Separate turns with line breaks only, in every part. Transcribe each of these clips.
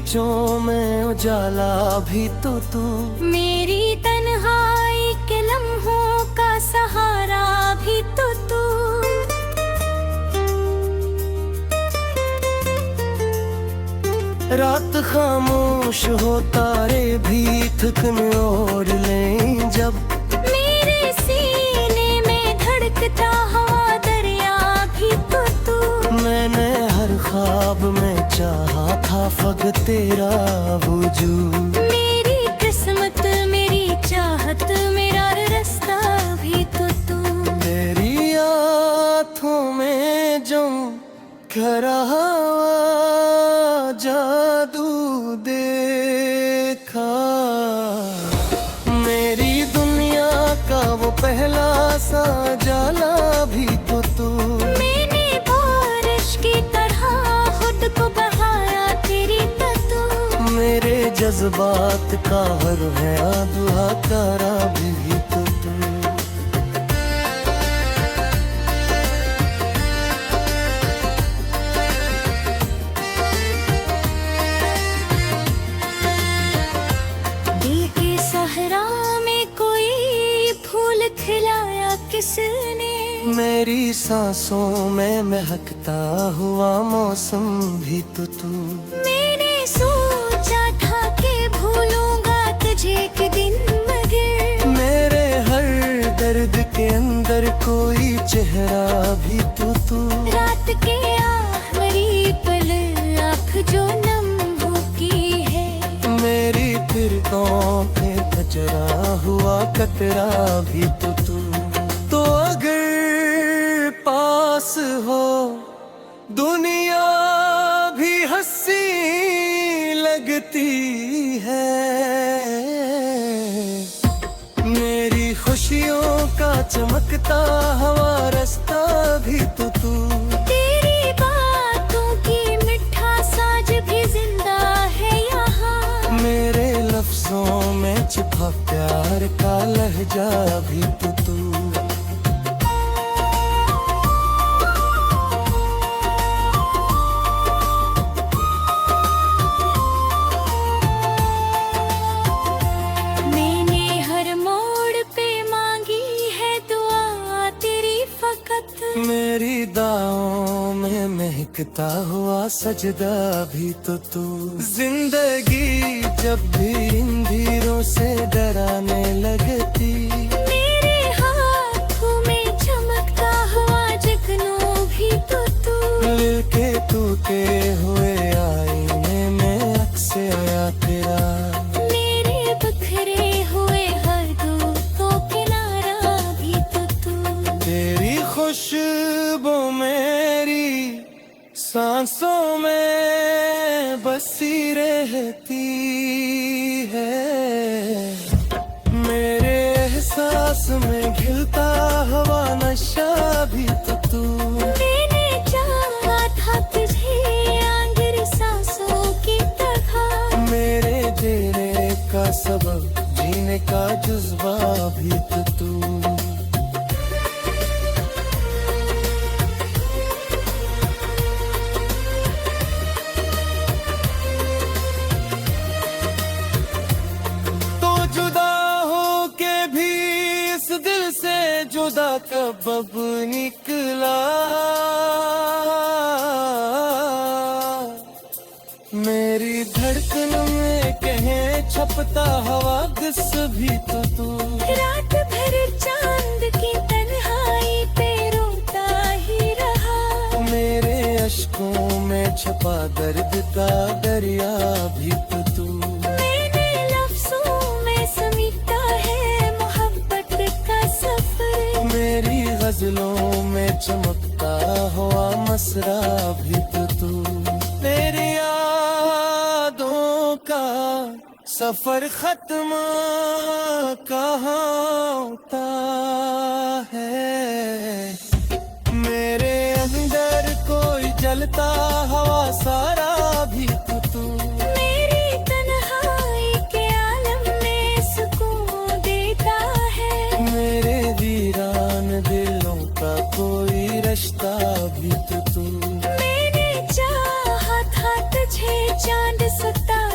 बीचों में उजाला भी तो तू,
मेरी तन्हाई के लम्हों का सहारा भी तो तू।
रात खामोश हो तारे भी थकन ओढ़ लें जब,
मेरे सीने में धड़कता हवा दरिया भी तो तू।
मैंने हर ख्वाब में चाहा था फकत तेरा वजूद,
मेरी किस्मत मेरी चाहत मेरा रास्ता भी तो तू।
तेरी आँखों में जो खरा जादू देखा, मेरी दुनिया का वो पहला सा जाला भी तो तू।
मैंने बारिश की तरह खुद को बहाया तेरी तू।
मेरे जज्बात का हर है दुआ करा भी तो तू।
सहरा में कोई फूल खिलाया किसने,
मेरी सांसों में महकता हुआ मौसम भी तो तू।
मैंने सोचा था कि भूलूंगा तुझे एक दिन, मगर
मेरे हर दर्द के अंदर कोई चेहरा भी तो तू।
रात के आखिरी पल आँख जो नम की है,
मेरी फिरकों पे कचरा हुआ कतरा भी तो तू। तो अगर पास हो दुनिया भी हंसी लगती है, मेरी खुशियों का चमकता हवा रास्ता भी तो तू।
तेरी बातों की मिठास आज भी जिंदा है यहाँ,
मेरे लफ्जों में छिपा प्यार का लहजा भी तो तू।
मैंने हर मोड़ पे मांगी है दुआ तेरी फकत,
मेरी दाओं में महकता हुआ सजदा भी तो तू। जिंदगी जब भी इन धीरों से डराने लगती,
मेरे हाथों में चमकता हुआ जगनू भी तो तू।
मिलके टूटे हुए आईने में अक्स आया तेरा,
मेरे बिखरे हुए हर दूतों किनारा भी तो तू।
तेरी खुशबू मेरी सांसों में बसी रहती है, मेरे एहसास में घिलता हुआ नशा भी तो तू।
मैंने चाहा था तुझे आंगर सांसों की तरह,
मेरे जीने का सबब जीने का जज्बा भी तो तू। जुदा कब अब निकला, मेरी धड़कन में कहीं छपता हवा दिस भी तो तू।
रात भर चांद की तन्हाई पे रोता ही रहा,
मेरे अश्कों में छपा दर्द का दरिया भी तो तू।
मैंने लफ्जों में समेटा है मोहब्बत का सफर,
मेरी गजलों में चमकता हुआ मसरा भी तो तू। तेरी यादों का सफर खत्म कहाँ होता है, मेरे अंदर कोई जलता हवा सारा भी तो तू।
मेरी तन्हाई के आलम में सुकून देता है,
मेरे वीरान दिलों का कोई रिश्ता भी तो तू।
मैंने चाहा था तुझे चांद सितारा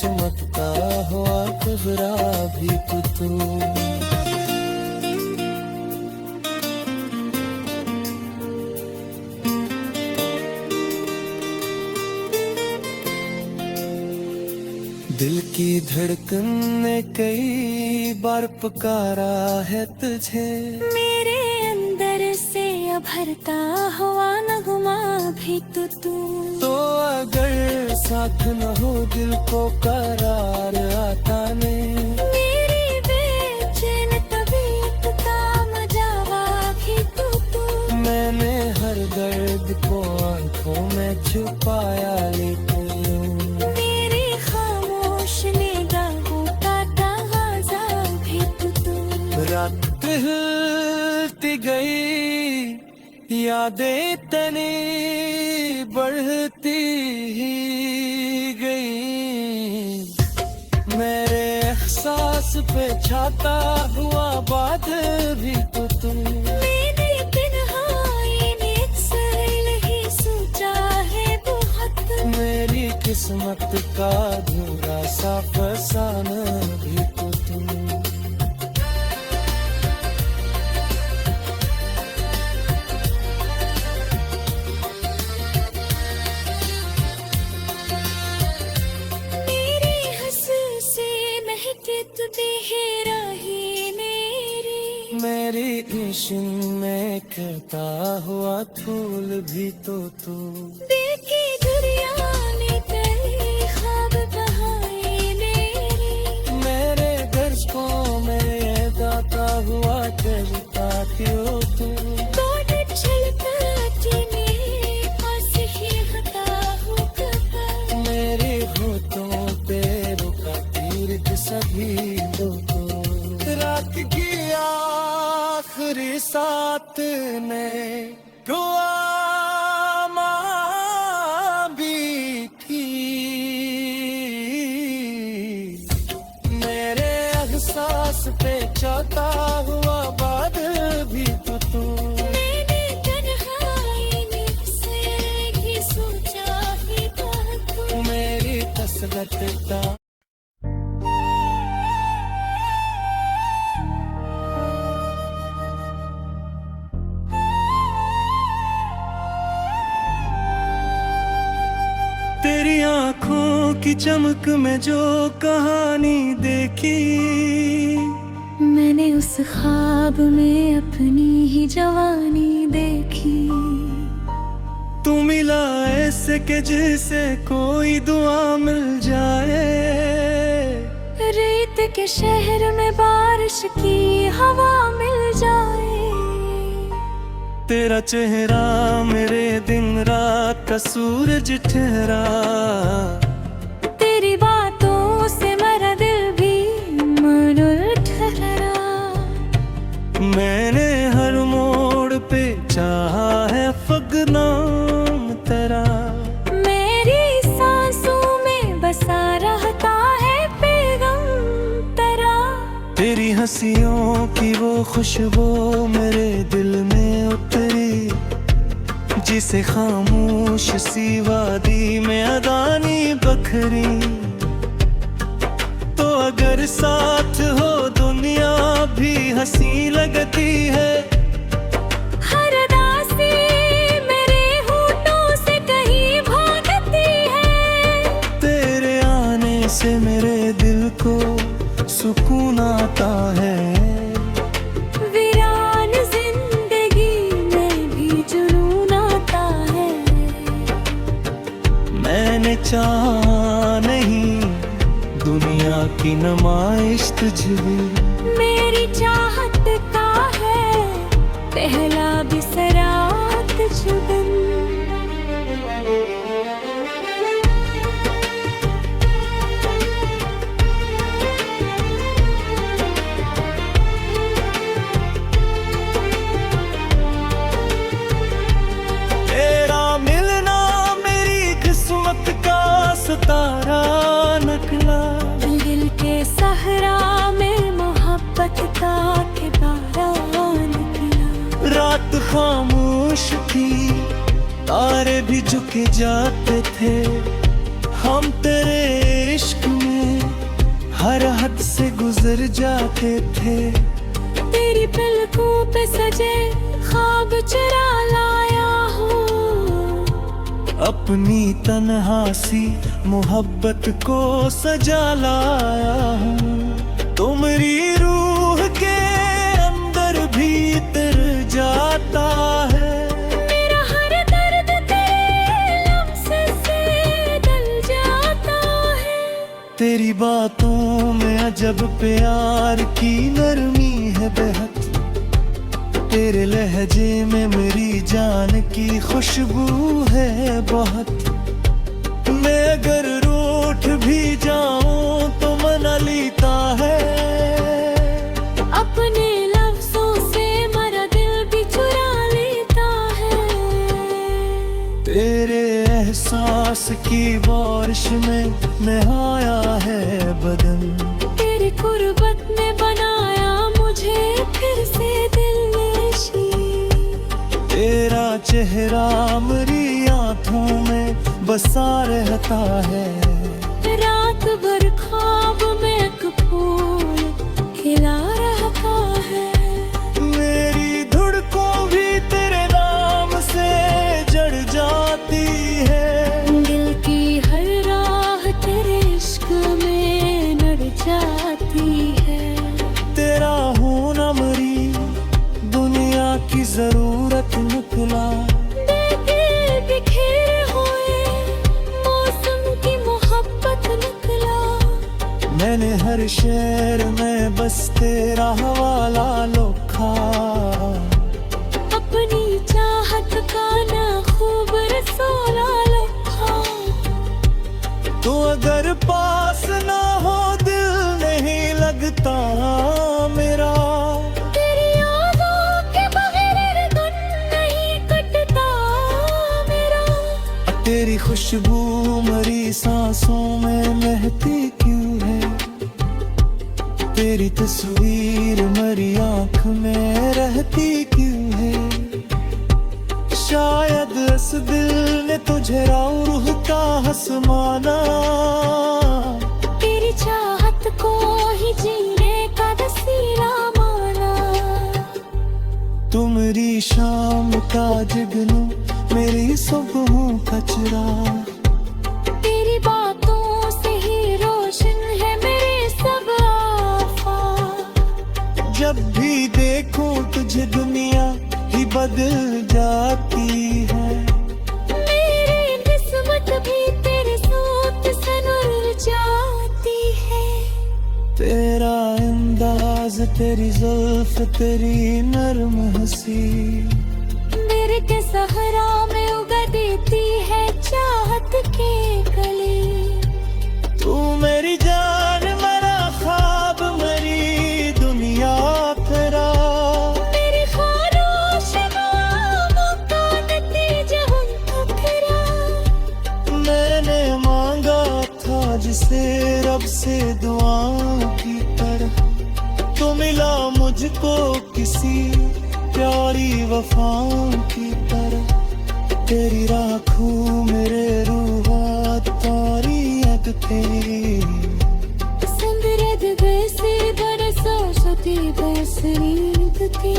चमकता हुआ कोहरा भी तू। दिल की धड़कन ने कई बार पुकारा है तुझे,
मेरे अंदर से भरता हुआ नगमा भी तू।
तो अगर साथ न हो दिल को करार आता नहीं,
मेरी बेचैन तबीयत का मजावा भी तू।
मैंने हर दर्द को आंखों में छुपाया लेकिन
मेरी खामोश निगाहों का तगाजा भी तू।
रात हिलती गई, यादें तनी बढ़ती ही गई, मेरे एहसास पे छाता हुआ बादल भी तू।
मैंने तन्हाई में अक्सर ही सोचा है बहुत,
मेरी किस्मत का अधूरा सा फसाना भी तू। मेरी इश्क में कहता हुआ फूल भी तो तू।
दिल की दुनिया में कई ख्वाब बहाए
मेरे दर्शकों में ये गाता हुआ चलता क्यों तू। मेरे होठों पे रुका तीर सभी दो रात की आखिरी साथ ने दुआ भी थी, मेरे एहसास पे चाहता हुआ बादल भी तू।
मैंने तन्हाई में अक्सर ही सोचा है बहुत,
मेरी कसरत का तेरी आँखों की चमक में जो कहानी देखी,
मैंने उस ख्वाब में अपनी ही जवानी देखी।
तू मिला ऐसे के जैसे कोई दुआ मिल जाए,
रेत के शहर में बारिश की हवा मिल जाए।
तेरा चेहरा मेरे दिन रात का सूरज ठहरा,
तेरी बातों से मेरा दिल भी मन ठहरा।
मैंने हर मोड़ पे चाहा है फगनाम तेरा,
मेरी सांसों में बसा रहता है पैगाम तेरा।
तेरी हंसियों की वो खुशबू मेरे दिल में उतरी, जिसे खामोश सी वादी में अदानी बखरी। तो अगर साथ हो दुनिया भी हंसी लगती है,
हर उदासी मेरे होठों से कहीं भागती है।
तेरे आने से मेरे दिल को सुकून आता है,
वीरान जिंदगी में भी जुनून आता है।
मैंने चाहा नहीं दुनिया की नुमाइश तुझे,
मेरी चाहत का है पहला बिसरा तुझबन।
सितारा नकला,
दिल के सहरा में मोहब्बत का किबारा निकला।
रात खामोश थी, तारे भी झुके जाते थे, हम तेरे इश्क में से गुजर जाते थे।
तेरी पलकों पे सजे ख्वाब चुरा लाया हूँ।
अपनी तन्हा सी मोहब्बत को सजा लाया हूँ। तुम्हारी रूह के अंदर भीतर जाता है।
मेरा हर दर्द तेरे लम्स से दल जाता है।
तेरी बातों में अजब प्यार की नरमी है बेहद। तेरे लहजे में मेरी जान की खुशबू है बहुत। मैं अगर रूठ भी जाऊं तो मना लेता है।
अपने लफ्जों से मेरा दिल भी चुरा लेता है।
तेरे एहसास की बारिश में नहाया है बदन।
तेरी कुर्बत ने बनाया मुझे फिर से दिलनशी।
तेरा चेहरा मेरी आंखों में बसा रहता है।
रात भर ख्वाब में एक फूल खिला रहता है।
मेरी धड़कों भी तेरे नाम से जड़ जाती है।
दिल की हर राह तेरे इश्क में नड़ जाती है।
तेरा होना मेरी दुनिया की जरूरत निकला।
देखे बिखरे हुए मौसम की मोहब्बत निकला।
मैंने हर शहर में बस तेरा हवाला लोखा।
अपनी चाहत का ना खूब रसोला लिखा।
तो अगर पास ना हो दिल नहीं लगता मेरा।
तेरी यादों के बगैर दिन नहीं कटता मेरा।
तेरी खुशबू मेरी सांसों में महती क्यों है। तेरी तस्वीर मेरी आंख में रहती क्यों है। शायद इस दिल ने तुझे रूह का हंस माना।
तेरी चाहत को ही जीने का वसीला माना।
तुम्हारी शाम का जगनू मेरी सुबह कचरा।
तेरी बातों से ही रोशन है मेरे सब आफाक।
जब भी देखूं तुझे दुनिया ही बदल जाती है।
मेरी किस्मत भी तेरे साथ सनर जाती है।
तेरा अंदाज तेरी जुल्फ तेरी नरम हंसी।
मेरे के सहरा में उगा देती है चाहत के कली।
तू मेरी जान मेरा ख्वाब मेरी दुनिया तेरा।
मेरी ख्वाहिश का नतीजा उनका फिरा।
मैंने मांगा था जिसे रब से दुआओं की तरह। तो मिला मुझको किसी प्यारी वफाओं की तरह। तेरी राखों मेरे रूहा तारी अग तेरी।
संदरद वैसे बरसा सती बस नींद थी।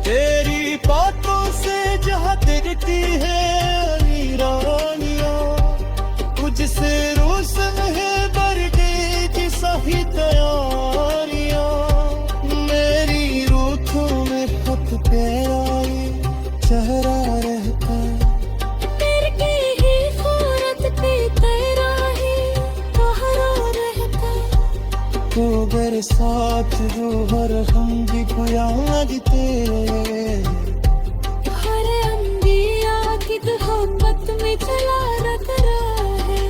तेरी बातों से जहाँ दिखती है वीरानियाँ। मुझसे रोशन है बरडे की सही तैयारियाँ। मेरी रूठों में खत तेरा ये चेहरा रहता।
तेरे की ही खूरत पे तेरा ही पहरा रहता।
तो अगर साथ जो हर हम भी याद तेरे।
हर अंबिया की मोहब्बत में चला रहा है।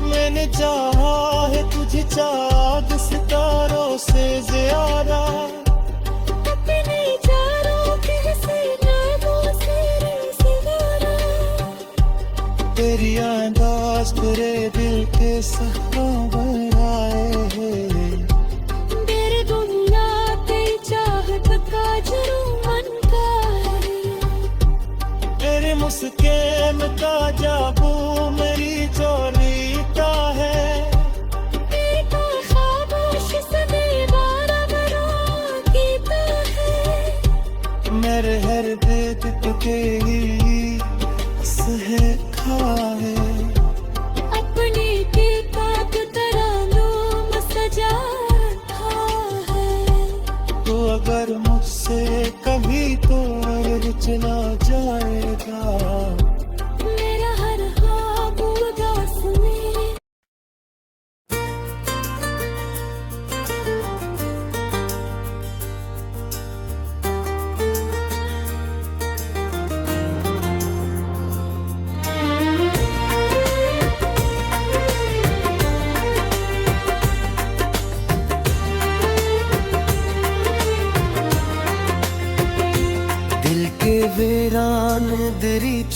मैंने चाहा है तुझे चाँद सितारों से ज्यादा।
अपने चारों के हसीनों से सितारा।
तेरी अंदाज तेरे दिल के सहरा बनाए है।
मेरे दुनिया तेरी चाहत का जुर्मन का है।
तेरे मुस्कान का जादू मेरी चोरीता है।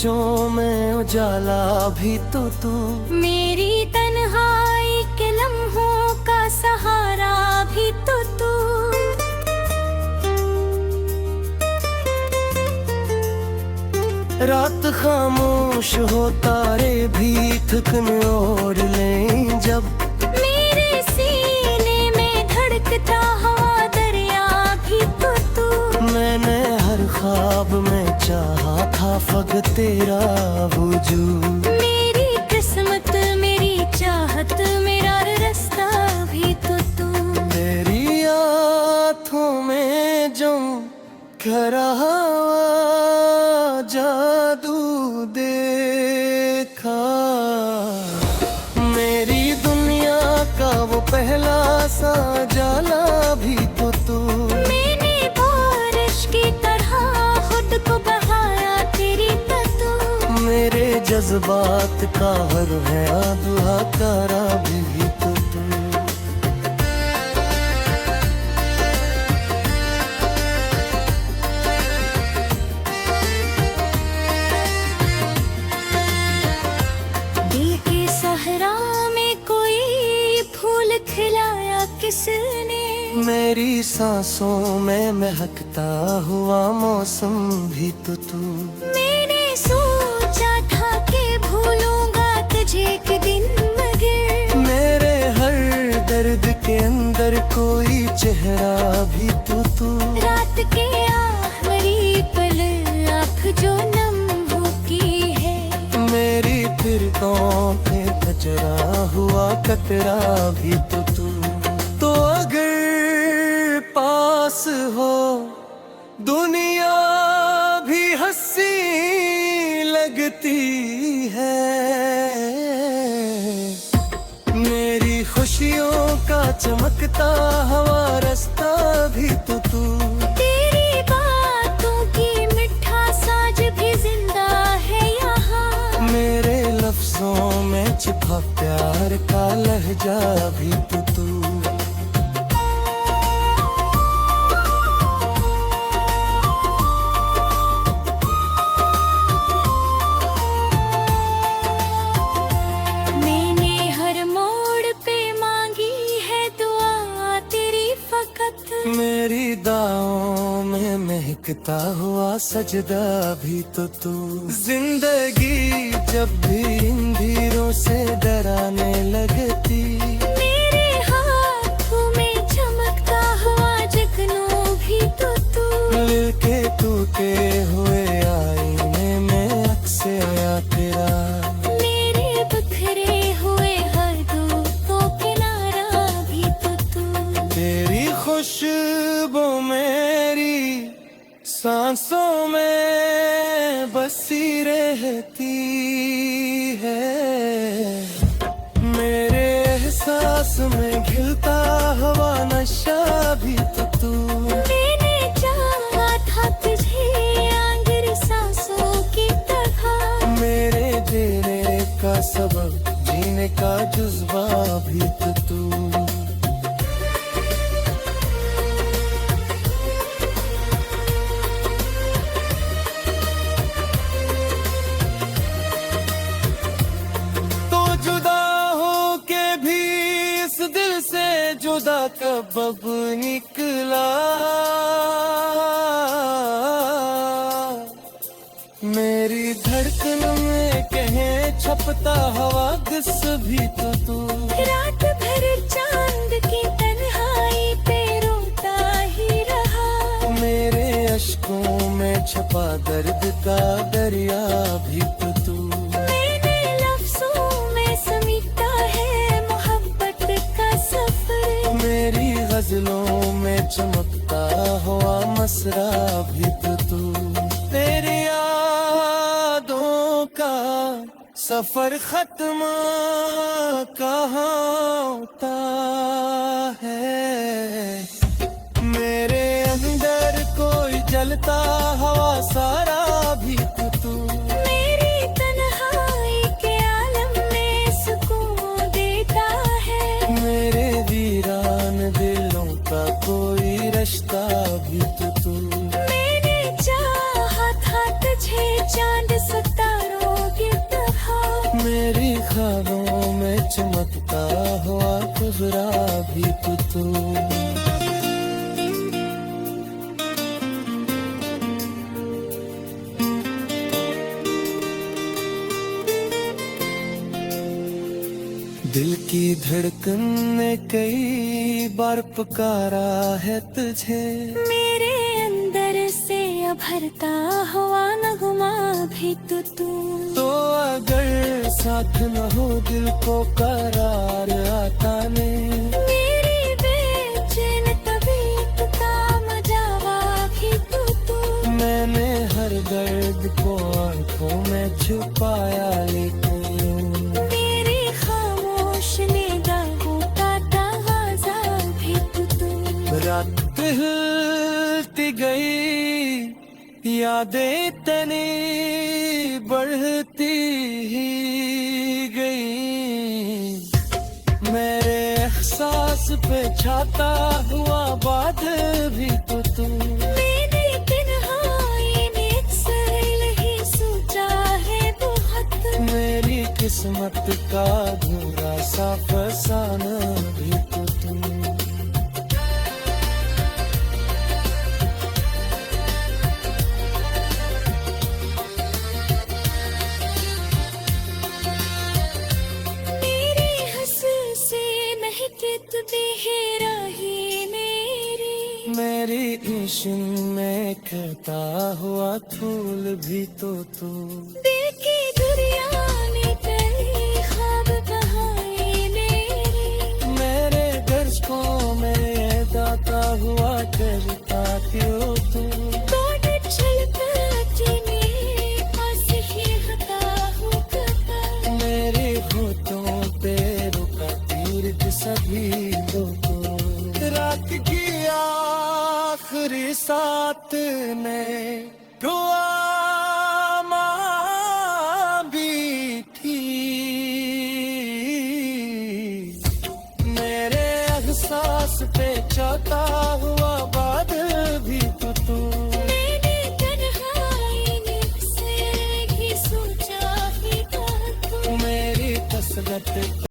सोचों में उजाला भी तो तू।
मेरी तन्हाई के लम्हों का सहारा भी तो तू।
रात खामोश हो तारे भी थकन और लें जब।
मेरे सीने में धड़कता हवा दरिया भी तो तू।
मैंने हर ख्वाब में चाहा था फकत तेरा वजूद।
मेरी किस्मत मेरी चाहत मेरा रास्ता भी तो तू।
तेरी आँखों में जो खरा जादू देखा। मेरी दुनिया का वो पहला सा जाला भी तो तू।
मैंने बारिश की तरह खुद को बहाया तेरी तू।
मेरे जज्बात का हर है दुहाकारा भी तो तू।
दिल के सहरा में कोई फूल खिलाया किसने।
मेरी सांसों में महकता हुआ मौसम भी तो तू।
मैंने सोचा था कि भूलूंगा तुझे एक दिन मगर।
मेरे हर दर्द के अंदर कोई चेहरा भी तो तू।
रात के आखिरी पल आँख जो नम होती है।
मेरी फिरकों पे कचरा हुआ कतरा भी तो तू। तो अगर पास हो दुनिया भी हंसी लगती है। मेरी खुशियों का चमकता हवा रास्ता भी तो तू।
तेरी बातों की मिठास आज भी जिंदा है यहाँ।
मेरे लफ्जों में छिपा प्यार का लहजा भी तो तू।
मैंने हर मोड़ पे मांगी है दुआ तेरी फकत।
मेरी दाओं में महकता हुआ सजदा भी तो तू। जिंदगी जब भी इन धीरों से डराने लगती।
मेरे हाथों में चमकता हुआ जगनू भी तो तू।
दिल के टूटे हुए आईने में अक्स आया तेरा।
मेरे बिखरे हुए हर दूतों किनारा भी तो तू।
तेरी खुशबू मेरी सांसों में बसी रहती है। मेरे एहसास में घिलता हुआ नशा भी तो तू।
मैंने चाहा था तुझे आंगर सांसों की तरह।
मेरे जीने का सबब जीने का जुज्बा भी तो तू। तो जुदा हो के भी इस दिल से जुदा कब अब निकला। मेरी धड़कन में कहीं छपता हवा दिस भी तो तू।
रात भर चांद की तन्हाई पे रोता ही रहा।
मेरे अश्कों में छपा दर्द का दरिया भी तो तू।
मैंने लफ्जों में समेटा है मोहब्बत का सफर।
मेरी गजलों में चमकता हुआ मसरा भी तो तू। तेरी यादों का सफर खत्म कहाँ होता है। मेरे अंदर कोई जलता हवा सारा भी तो तू।
मेरी तन्हाई के आलम में सुकून देता है।
मेरे वीरान दिलों का कोई रिश्ता भी तो तू।
मैंने चाहा था तुझे चांद सता
हुआ गुजरा भी तू। दिल की धड़कन ने कई बार पुकारा है तुझे,
मेरे अंदर से उभरता हुआ नगमा भी तू।
तो अगर साथ न हो दिल को करार आता नहीं,
मेरी बेचैन तबीयत का मजावा भी तू।
मैंने हर दर्द को आंखों में छुपाया, लेकिन
मेरी खामोश निगाहों का तगाजा भी तू।
रात हिलती गई, यादें तनी बढ़ती ही गई, मेरे एहसास पे छाता हुआ बादल भी तू।
मैंने तन्हाई में अक्सर ही सोचा है बहुत,
मेरी किस्मत का अधूरा सा फसाना भी तू।
मेरी हंसी से महकत बेहरा ही मेरी,
मेरी इश्क में कहता हुआ फूल भी तो तू।
दिल की दुनिया में कई ख्वाब बहाए मेरे,
मेरे दर्शकों में दाता हुआ करता क्यों तू।
कोट छलकती में पास ही हता हूँ कता,
मेरे होठों पे रुका तीर सभी लोगों। रात की आखिरी साथ में दुआ मांगी थी, मेरे एहसास पे छाता हुआ बादल भी तू।